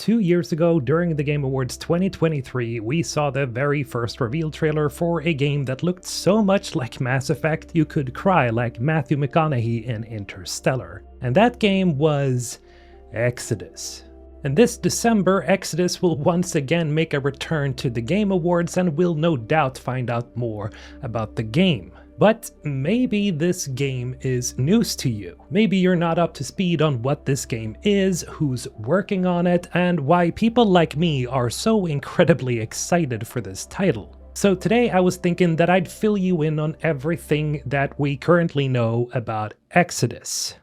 2 years ago, during the Game Awards 2023, we saw the very first reveal trailer for a game that looked so much like Mass Effect you could cry like Matthew McConaughey in Interstellar. And that game was Exodus. And this December, Exodus will once again make a return to the Game Awards and will no doubt find out more about the game. But maybe this game is news to you. Maybe you're not up to speed on what this game is, who's working on it, and why people like me are so incredibly excited for this title. So today I was thinking that I'd fill you in on everything that we currently know about Exodus.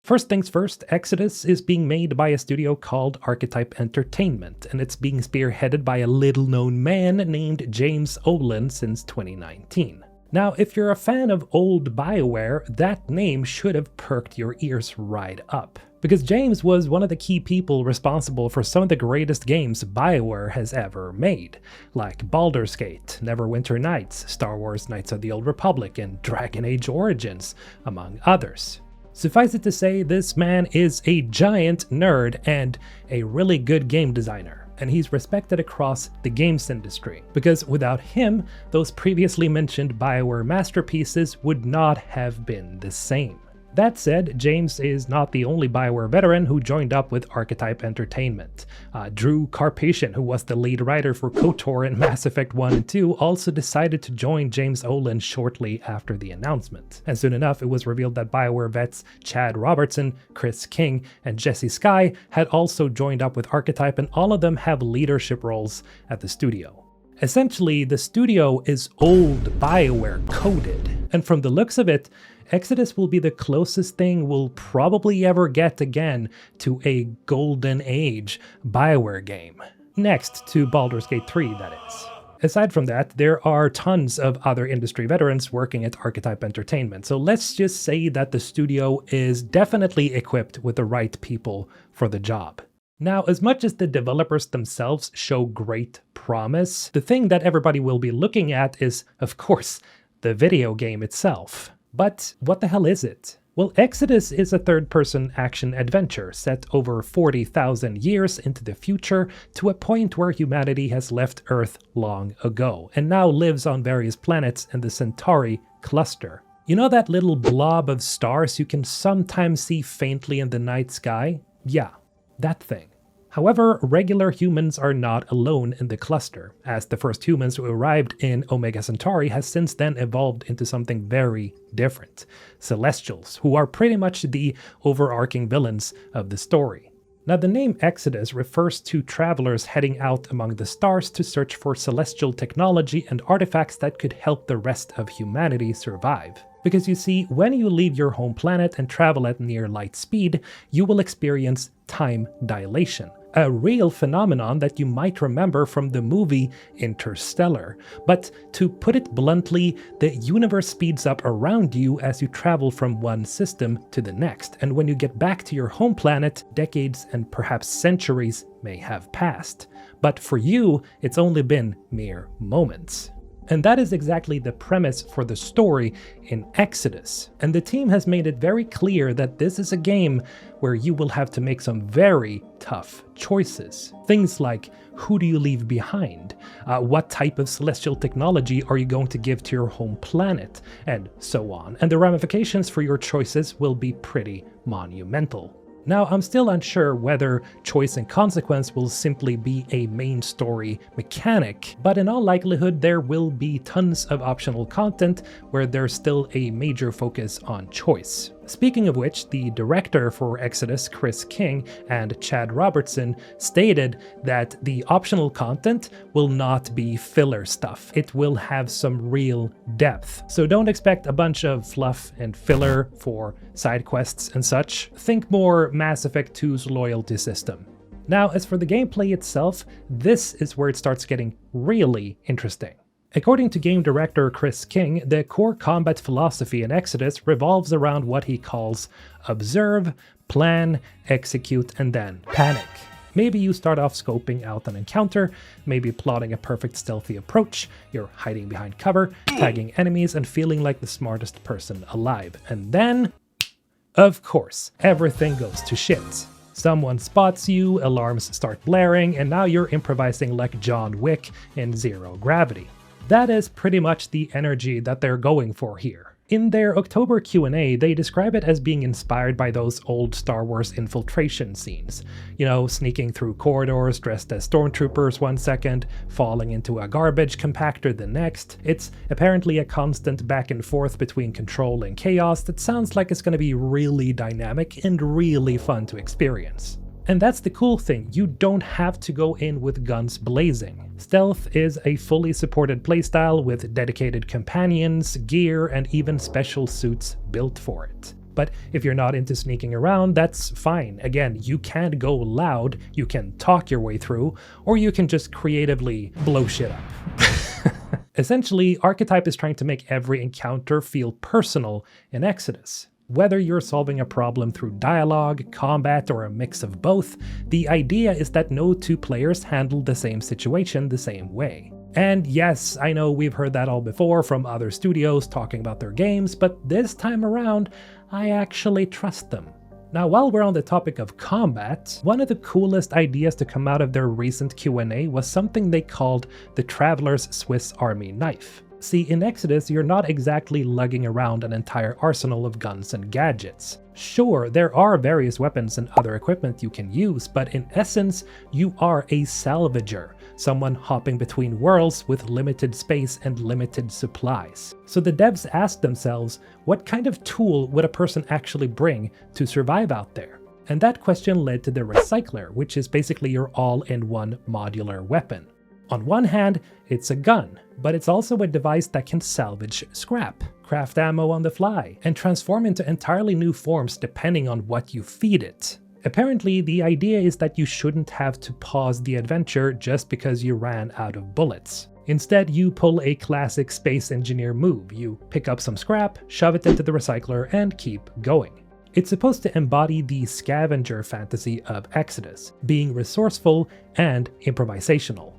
First things first, Exodus is being made by a studio called Archetype Entertainment, and it's being spearheaded by a little-known man named James Olin since 2019. Now, if you're a fan of old BioWare, that name should have perked your ears right up. Because James was one of the key people responsible for some of the greatest games BioWare has ever made, like Baldur's Gate, Neverwinter Nights, Star Wars Knights of the Old Republic, and Dragon Age Origins, among others. Suffice it to say, this man is a giant nerd and a really good game designer, and he's respected across the games industry, because without him, those previously mentioned BioWare masterpieces would not have been the same. That said, James is not the only BioWare veteran who joined up with Archetype Entertainment. Drew Karpathian, who was the lead writer for KOTOR in Mass Effect 1 and 2, also decided to join James Olin shortly after the announcement. And soon enough, it was revealed that BioWare vets Chad Robertson, Chris King, and Jesse Skye had also joined up with Archetype, and all of them have leadership roles at the studio. Essentially, the studio is old BioWare coded, and from the looks of it, Exodus will be the closest thing we'll probably ever get again to a golden age BioWare game. Next to Baldur's Gate 3, that is. Aside from that, there are tons of other industry veterans working at Archetype Entertainment, so let's just say that the studio is definitely equipped with the right people for the job. Now, as much as the developers themselves show great promise, the thing that everybody will be looking at is, of course, the video game itself. But what the hell is it? Well, Exodus is a third-person action-adventure set over 40,000 years into the future to a point where humanity has left Earth long ago, and now lives on various planets in the Centauri cluster. You know that little blob of stars you can sometimes see faintly in the night sky? Yeah, that thing. However, regular humans are not alone in the cluster, as the first humans who arrived in Omega Centauri has since then evolved into something very different. Celestials, who are pretty much the overarching villains of the story. Now, the name Exodus refers to travelers heading out among the stars to search for celestial technology and artifacts that could help the rest of humanity survive. Because you see, when you leave your home planet and travel at near light speed, you will experience time dilation. A real phenomenon that you might remember from the movie Interstellar. But to put it bluntly, the universe speeds up around you as you travel from one system to the next, and when you get back to your home planet, decades and perhaps centuries may have passed. But for you, it's only been mere moments. And that is exactly the premise for the story in Exodus. And the team has made it very clear that this is a game where you will have to make some very tough choices. Things like, who do you leave behind? What type of celestial technology are you going to give to your home planet? And so on. And the ramifications for your choices will be pretty monumental. Now, I'm still unsure whether choice and consequence will simply be a main story mechanic, but in all likelihood there will be tons of optional content where there's still a major focus on choice. Speaking of which, the director for Exodus, Chris King, and Chad Robertson stated that the optional content will not be filler stuff. It will have some real depth. So don't expect a bunch of fluff and filler for side quests and such. Think more Mass Effect 2's loyalty system. Now, as for the gameplay itself, this is where it starts getting really interesting. According to game director Chris King, the core combat philosophy in Exodus revolves around what he calls observe, plan, execute, and then panic. Maybe you start off scoping out an encounter, maybe plotting a perfect stealthy approach, you're hiding behind cover, tagging enemies, and feeling like the smartest person alive. And then, of course, everything goes to shit. Someone spots you, alarms start blaring, and now you're improvising like John Wick in Zero Gravity. That is pretty much the energy that they're going for here. In their October Q&A, they describe it as being inspired by those old Star Wars infiltration scenes. You know, sneaking through corridors dressed as stormtroopers one second, falling into a garbage compactor the next. It's apparently a constant back and forth between control and chaos that sounds like it's going to be really dynamic and really fun to experience. And that's the cool thing, you don't have to go in with guns blazing. Stealth is a fully supported playstyle with dedicated companions, gear, and even special suits built for it. But if you're not into sneaking around, that's fine. Again, you can't go loud, you can talk your way through, or you can just creatively blow shit up. Essentially, Archetype is trying to make every encounter feel personal in Exodus. Whether you're solving a problem through dialogue, combat, or a mix of both, the idea is that no two players handle the same situation the same way. And yes, I know we've heard that all before from other studios talking about their games, but this time around, I actually trust them. Now, while we're on the topic of combat, one of the coolest ideas to come out of their recent Q&A was something they called the Traveler's Swiss Army Knife. See, in Exodus, you're not exactly lugging around an entire arsenal of guns and gadgets. Sure, there are various weapons and other equipment you can use, but in essence, you are a salvager, someone hopping between worlds with limited space and limited supplies. So the devs asked themselves, what kind of tool would a person actually bring to survive out there? And that question led to the Recycler, which is basically your all-in-one modular weapon. On one hand, it's a gun, but it's also a device that can salvage scrap, craft ammo on the fly, and transform into entirely new forms depending on what you feed it. Apparently, the idea is that you shouldn't have to pause the adventure just because you ran out of bullets. Instead, you pull a classic space engineer move. You pick up some scrap, shove it into the recycler, and keep going. It's supposed to embody the scavenger fantasy of Exodus, being resourceful and improvisational.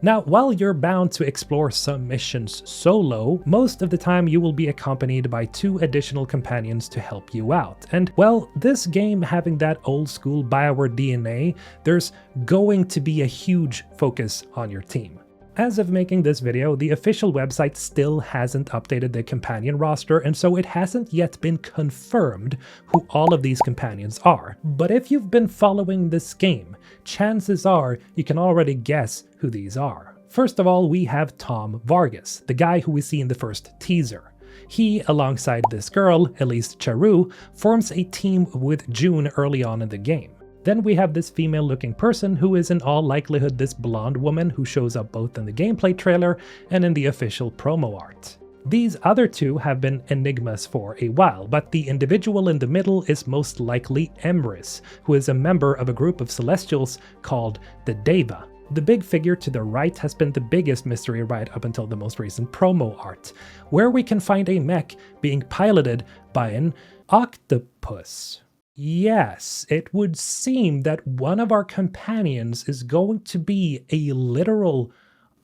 Now, while you're bound to explore some missions solo, most of the time you will be accompanied by 2 additional companions to help you out. And, well, this game having that old school Bioware DNA, there's going to be a huge focus on your team. As of making this video, the official website still hasn't updated the companion roster, and so it hasn't yet been confirmed who all of these companions are. But if you've been following this game, chances are you can already guess who these are. First of all, we have Tom Vargas, the guy who we see in the first teaser. He, alongside this girl, Elise Charu, forms a team with June early on in the game. Then we have this female-looking person who is in all likelihood this blonde woman who shows up both in the gameplay trailer and in the official promo art. These other 2 have been enigmas for a while, but the individual in the middle is most likely Emrys, who is a member of a group of Celestials called the Deva. The big figure to the right has been the biggest mystery right up until the most recent promo art, where we can find a mech being piloted by an octopus. Yes, it would seem that one of our companions is going to be a literal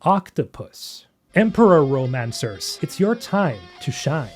octopus. Emperor Romancers, it's your time to shine.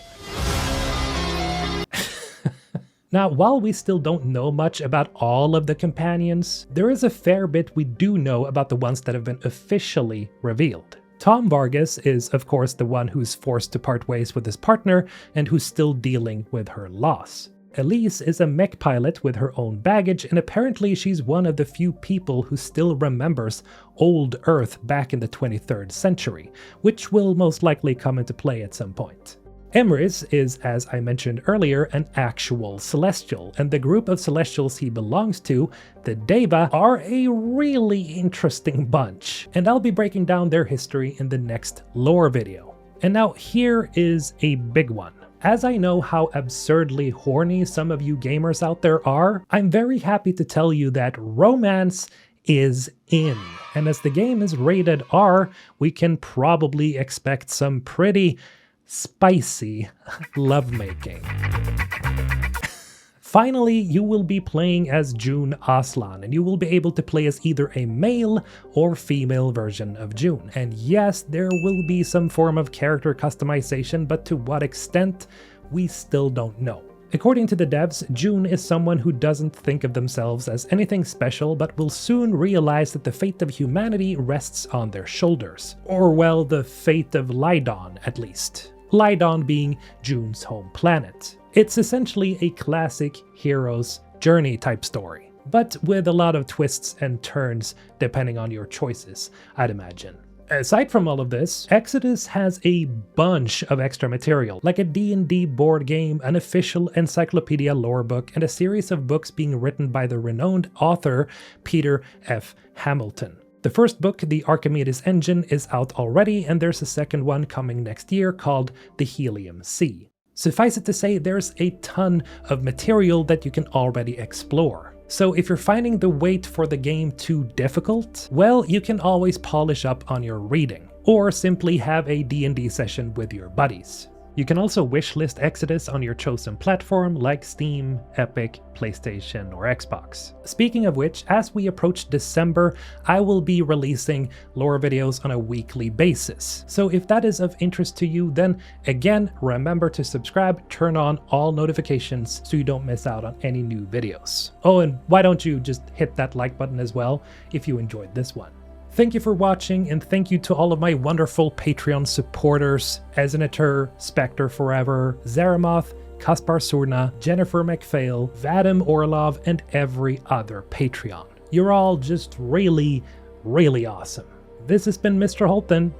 Now, while we still don't know much about all of the companions, there is a fair bit we do know about the ones that have been officially revealed. Tom Vargas is, of course, the one who's forced to part ways with his partner and who's still dealing with her loss. Elise is a mech pilot with her own baggage, and apparently she's one of the few people who still remembers old Earth back in the 23rd century, which will most likely come into play at some point. Emrys is, as I mentioned earlier, an actual Celestial, and the group of Celestials he belongs to, the Deva, are a really interesting bunch, and I'll be breaking down their history in the next lore video. And now here is a big one. As I know how absurdly horny some of you gamers out there are, I'm very happy to tell you that romance is in. And as the game is rated R, we can probably expect some pretty spicy lovemaking. Finally, you will be playing as June Aslan, and you will be able to play as either a male or female version of June. And yes, there will be some form of character customization, but to what extent, we still don't know. According to the devs, June is someone who doesn't think of themselves as anything special, but will soon realize that the fate of humanity rests on their shoulders. Or well, the fate of Lydon at least. Lydon being June's home planet. It's essentially a classic hero's journey type story, but with a lot of twists and turns depending on your choices, I'd imagine. Aside from all of this, Exodus has a bunch of extra material, like a D&D board game, an official encyclopedia lore book, and a series of books being written by the renowned author Peter F. Hamilton. The first book, The Archimedes Engine, is out already, and there's a second one coming next year called The Helium Sea. Suffice it to say, there's a ton of material that you can already explore. So if you're finding the wait for the game too difficult, well, you can always polish up on your reading, or simply have a D&D session with your buddies. You can also wishlist Exodus on your chosen platform like Steam, Epic, PlayStation, or Xbox. Speaking of which, as we approach December, I will be releasing lore videos on a weekly basis. So if that is of interest to you, then again, remember to subscribe, turn on all notifications so you don't miss out on any new videos. Oh, and why don't you just hit that like button as well if you enjoyed this one. Thank you for watching, and thank you to all of my wonderful Patreon supporters: Ezinatur, Spectre Forever, Zaramoth, Kaspar Surna, Jennifer McPhail, Vadim Orlov, and every other Patreon. You're all just really, really awesome. This has been Mr. Holton.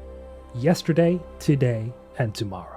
Yesterday, today, and tomorrow.